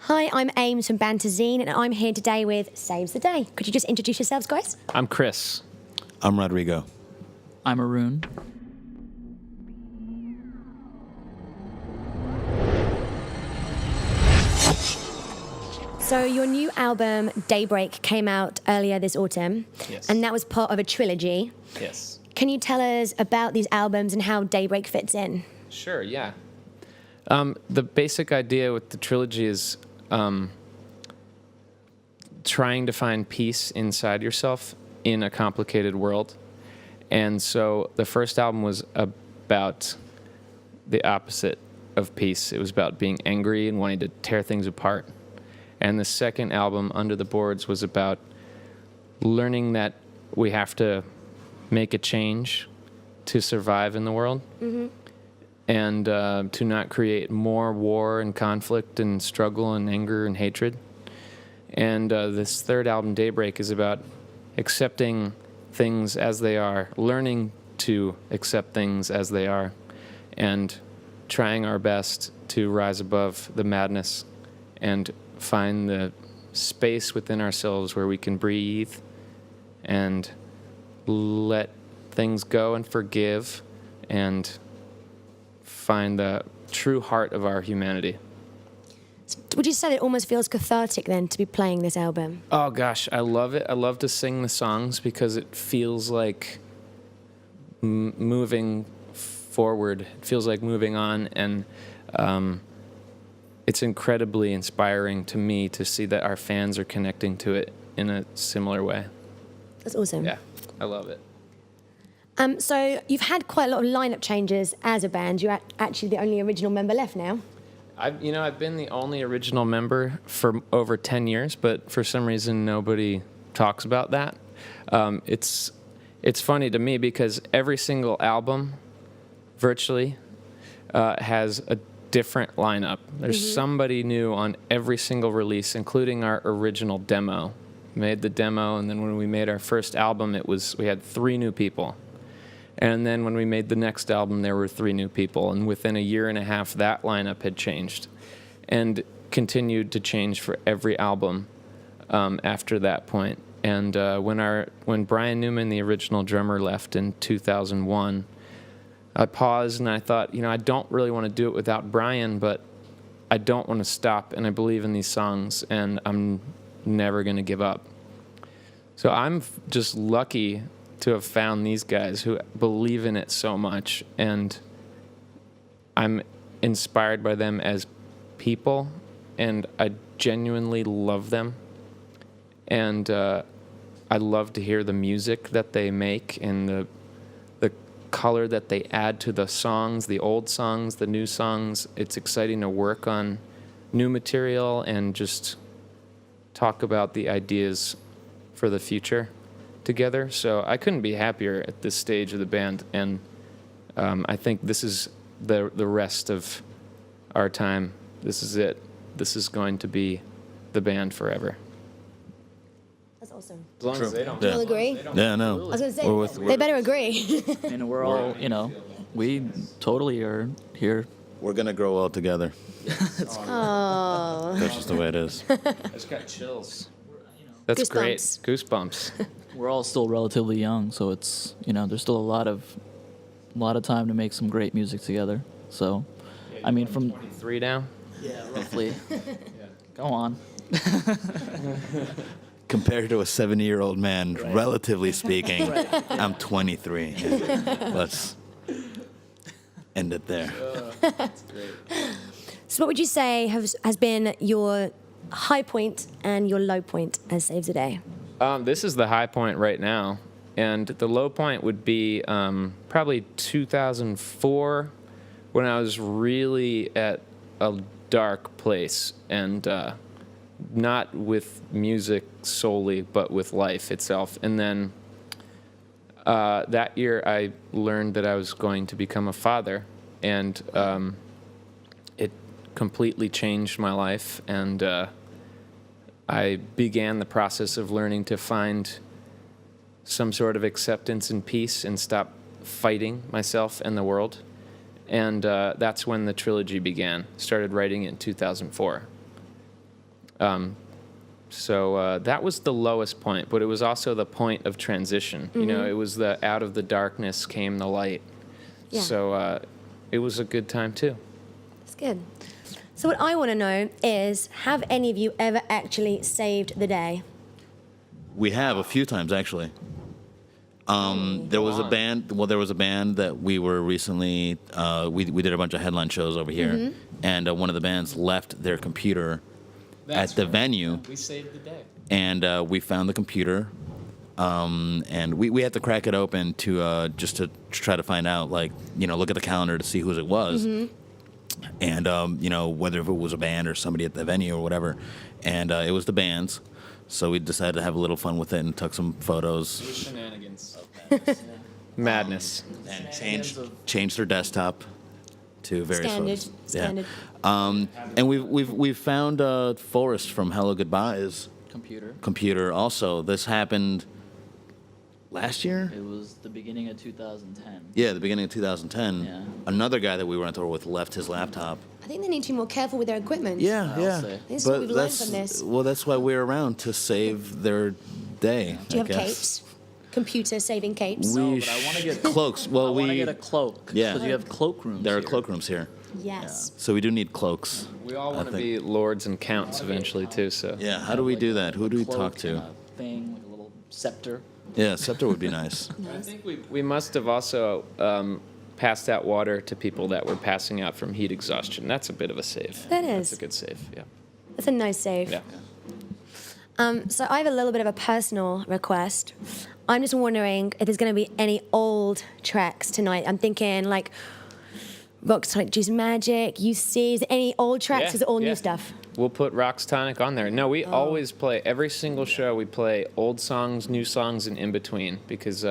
Hi, I'm Ames from Banter Zine, and I'm here today with Saves the Day. Could you just introduce yourselves, guys? I'm Chris. I'm Rodrigo. I'm Arun. So your new album, Daybreak, came out earlier this autumn. Yes. And that was part of a trilogy. Yes. Can you tell us about these albums and how Daybreak fits in? Sure, yeah. The basic idea with the trilogy is trying to find peace inside yourself in a complicated world. And so the first album was about the opposite of peace. It was about being angry and wanting to tear things apart. And the second album, Under the Boards, was about learning that we have to make a change to survive in the world. Mm-hmm. And to not create more war and conflict and struggle and anger and hatred. And this third album, Daybreak, is about accepting things as they are, learning to accept things as they are, and trying our best to rise above the madness and find the space within ourselves where we can breathe and let things go and forgive and find the true heart of our humanity. Would you say it almost feels cathartic then to be playing this album? Oh gosh, I love it. I love to sing the songs because it feels like moving forward. It feels like moving on, and it's incredibly inspiring to me to see that our fans are connecting to it in a similar way. That's awesome. Yeah, I love it. So you've had quite a lot of lineup changes as a band. You're actually the only original member left now. I've been the only original member for over 10 years, but for some reason nobody talks about that. It's funny to me because every single album, virtually, has a different lineup. There's somebody new on every single release, including our original demo. Made the demo, and then when we made our first album, we had 3 new people. And then when we made the next album, there were 3 new people. And within a year and a half, that lineup had changed and continued to change for every album after that point. And when Brian Newman, the original drummer, left in 2001, I paused and I thought, I don't really want to do it without Brian, but I don't want to stop. And I believe in these songs, and I'm never going to give up. So I'm just lucky to have found these guys who believe in it so much, and I'm inspired by them as people, and I genuinely love them, and I love to hear the music that they make and the color that they add to the songs, the old songs, the new songs. It's exciting to work on new material and just talk about the ideas for the future together. So I couldn't be happier at this stage of the band, and I think this is the rest of our time. This is it. This is going to be the band forever. That's awesome. As long as they don't. Do you all agree? Yeah, no. I was going to say, they better agree. And we're all, we totally are here. We're going to grow well together. Oh. That's just the way it is. I just got chills. That's Goosebumps. great. Goosebumps. We're all still relatively young, so it's, there's still a lot of time to make some great music together. So, from 23 now. Yeah, roughly. Go on. Compared to a 70-year-old man, relatively speaking, I'm 23. Yeah. Let's end it there. That's great. So what would you say has been your high point and your low point as Saves the Day? This is the high point right now, and the low point would be probably 2004, when I was really at a dark place, and not with music solely, but with life itself. And then that year I learned that I was going to become a father, and it completely changed my life, and I began the process of learning to find some sort of acceptance and peace and stop fighting myself and the world. And that's when the trilogy began. Started writing it in 2004. So that was the lowest point, but it was also the point of transition. You know, it was the out of the darkness came the light. Yeah. So it was a good time too. That's good. So what I want to know is, have any of you ever actually saved the day? We have a few times actually. There was a band. Well, there was a band that we were recently. We did a bunch of headline shows over here, and one of the bands left their computer at the venue. We saved the day. And we found the computer, and we had to crack it open to just to try to find out, like, you know, look at the calendar to see whose it was, and you know, whether if it was a band or somebody at the venue or whatever, and it was the band's. So we decided to have a little fun with it and took some photos. Shenanigans. Madness. And changed their desktop to various photos. Standard. And we've found Forrest from Hello Goodbye's computer also. This happened last year? It was the beginning of 2010. Yeah, the beginning of 2010. Yeah. Another guy that we were on tour with left his laptop. I think they need to be more careful with their equipment. Yeah, yeah. say. This is what we've learned from this. Well, that's why we're around, to save their day. Do you I have guess. capes? Computer saving capes? We but I wanna get- cloaks. Well, I want to we get a cloak. Yeah. Because you have cloakrooms. there are here. cloakrooms here, Yes. so we do need cloaks. We all want to think- be lords and counts eventually too. So Yeah. How do we do that? Who do we Cloak talk to? and a thing, like a little scepter. Yeah, scepter would be nice. I think we must have also passed out water to people that were passing out from heat exhaustion. That's a bit of a save. That That's is. a good save. Yeah. That's a nice save. Yeah. So I have a little bit of a personal request. I'm just wondering if there's going to be any old tracks tonight. I'm thinking like Rock Tonic Juice Magic, You See. Is there any old tracks? Is it all new stuff? We'll put Rocks Tonic on there. No, we always play, every single show we play old songs, new songs, and in between, because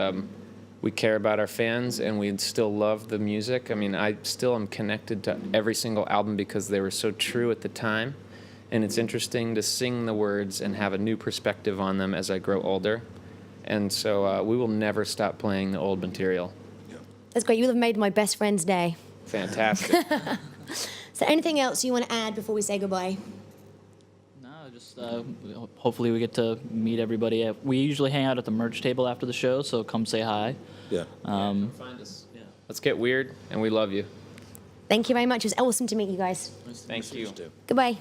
we care about our fans and we still love the music. I mean, I still am connected to every single album because they were so true at the time. And it's interesting to sing the words and have a new perspective on them as I grow older. And so we will never stop playing the old material. That's great. You will have made my best friend's day. Fantastic. So anything else you want to add before we say goodbye? No, just hopefully we get to meet everybody. We usually hang out at the merch table after the show, so come say hi. Yeah. Come find us. Yeah. Let's get weird, and we love you. Thank you very much. It was awesome to meet you guys. Thank you. Goodbye.